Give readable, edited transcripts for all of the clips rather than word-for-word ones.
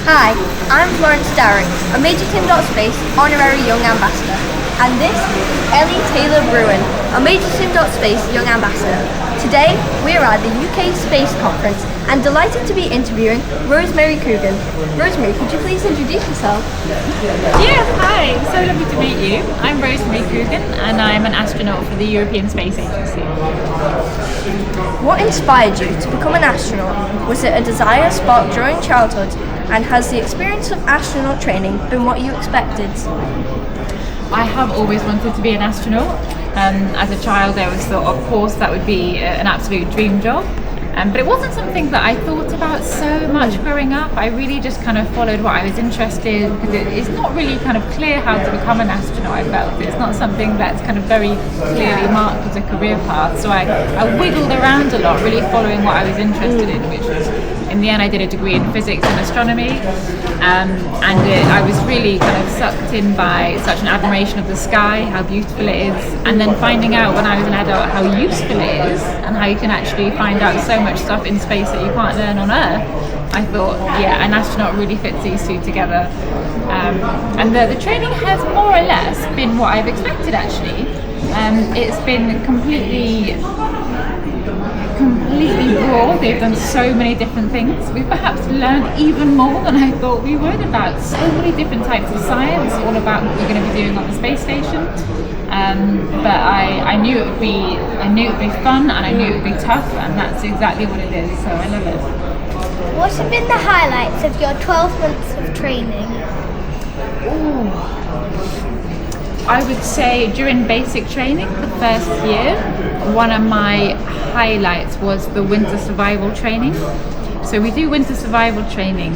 Hi, I'm Florence Dowrick, a MajorTim.space honorary young ambassador, and this is Ellie Taylor-Brewin, a MajorTim.space young ambassador. Today, we are at the UK Space Conference and delighted to be interviewing Rosemary Coogan. Rosemary, could you please introduce yourself? Yeah, hi, so lovely to meet you. I'm Rosemary Coogan and I'm an astronaut for the European Space Agency. What inspired you to become an astronaut? Was it a desire sparked during childhood? And has the experience of astronaut training been what you expected? I have always wanted to be an astronaut. As a child, I always thought, of course, that would be an absolute dream job. But it wasn't something that I thought about so much growing up. I really just kind of followed what I was interested in, because it's not really kind of clear how to become an astronaut, I felt. It's not something that's kind of very clearly marked as a career path. So I wiggled around a lot, really following what I was interested in, which was, in the end, I did a degree in physics and astronomy. I was really kind of sucked in by such an admiration of the sky, how beautiful it is, and then finding out when I was an adult how useful it is and how you can actually find out so much stuff in space that you can't learn on Earth. I thought, yeah, an astronaut really fits these two together. And the training has more or less been what I've expected, actually. It's been completely broad. They've done so many different things. We've perhaps learned even more than I thought we would about so many different types of science, all about what we're going to be doing on the space station. But I knew it would be fun, and I knew it would be tough, and that's exactly what it is. So I love it. What have been the highlights of your 12 months of training? I would say during basic training, the first year, one of my highlights was the winter survival training. So we do winter survival training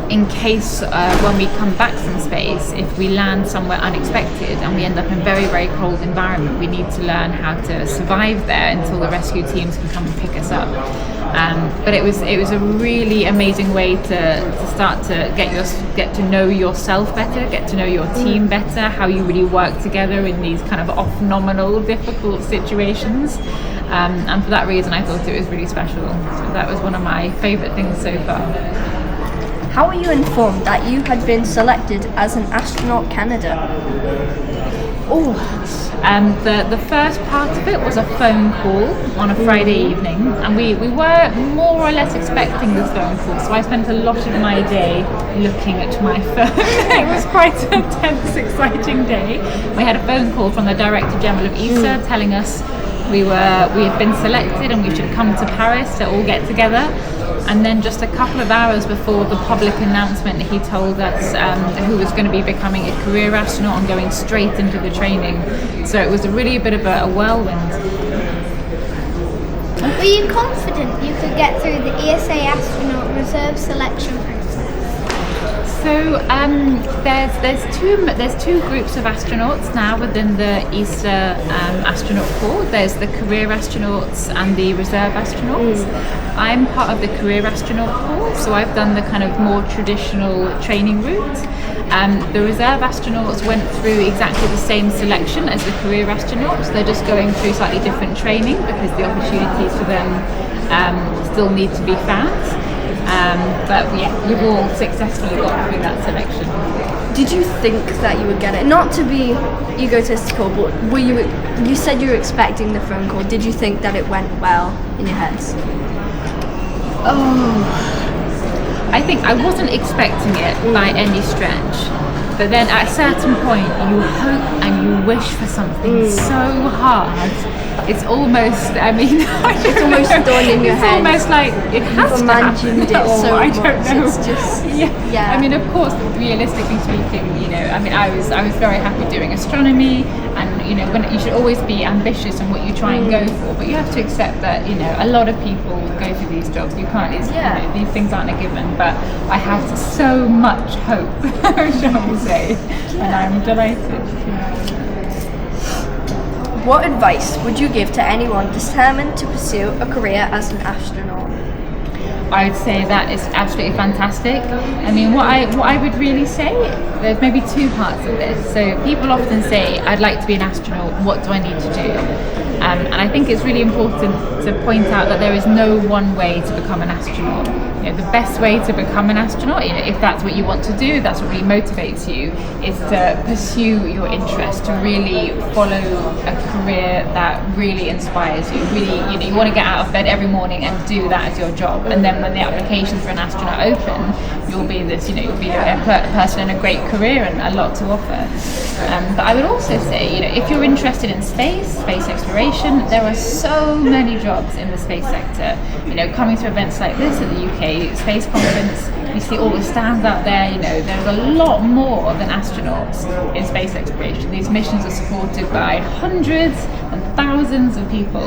in case when we come back from space, if we land somewhere unexpected and we end up in a very, very cold environment, we need to learn how to survive there until the rescue teams can come and pick us up. But it was a really amazing way to start to get to know yourself better, get to know your team better, how you really work together in these kind of off-nominal, difficult situations. And for that reason, I thought it was really special. So that was one of my favourite things so far. How were you informed that you had been selected as an astronaut candidate? The first part of it was a phone call on a Friday evening, and we were more or less expecting this phone call, so I spent a lot of my day looking at my phone. It was quite a tense, exciting day. We had a phone call from the Director General of ESA telling us we had been selected and we should come to Paris to all get together. And then just a couple of hours before the public announcement, he told us who was going to be becoming a career astronaut and going straight into the training. So it was really a bit of a whirlwind. Were you confident you could get through the ESA astronaut reserve selection process? So there's two groups of astronauts now within the ESA astronaut corps. There's the career astronauts and the reserve astronauts. I'm part of the career astronaut corps, so I've done the kind of more traditional training route. The reserve astronauts went through exactly the same selection as the career astronauts. They're just going through slightly different training because the opportunities for them still need to be found. But yeah, we've all successfully got through that selection. Did you think that you would get it? Not to be egotistical, but you said you were expecting the phone call. Did you think that it went well in your heads? I think I wasn't expecting it by any stretch. But then at a certain point, you hope and you wish for something so hard. It's almost, it's almost done in your head. It's almost like it has to happen. It so I don't much. know. It's just, yeah. Of course, realistically speaking, I was very happy doing astronomy, and when you should always be ambitious in what you try and go for, but you have to accept that a lot of people go for these jobs. You can't, these things aren't a given. But I had so much hope, shall we say, and I'm delighted. What advice would you give to anyone determined to pursue a career as an astronaut? I would say that is absolutely fantastic. What I would really say, there's maybe two parts of this. So people often say, I'd like to be an astronaut, what do I need to do? And I think it's really important to point out that there is no one way to become an astronaut. You know, the best way to become an astronaut, you know, if that's what you want to do, that's what really motivates you, is to pursue your interest, to really follow a career that really inspires you. Really, you know, you want to get out of bed every morning and do that as your job. And then when the applications for an astronaut open, you'll be this, you know, you'll be a person in a great career and a lot to offer. But I would also say, you know, if you're interested in space exploration, there are so many jobs in the space sector. You know, coming to events like this at the UK Space Conference, you see all the stands out there. You know, there's a lot more than astronauts in space exploration. These missions are supported by hundreds and thousands of people.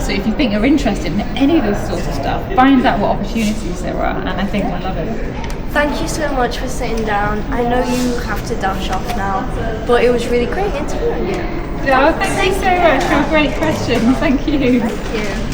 So if you think you're interested in any of this sort of stuff, find out what opportunities there are, and I think you'll love it. Thank you so much for sitting down. I know you have to dash off now, but it was really great interviewing you. Yeah, thank you so much for a great question. Thank you. Thank you.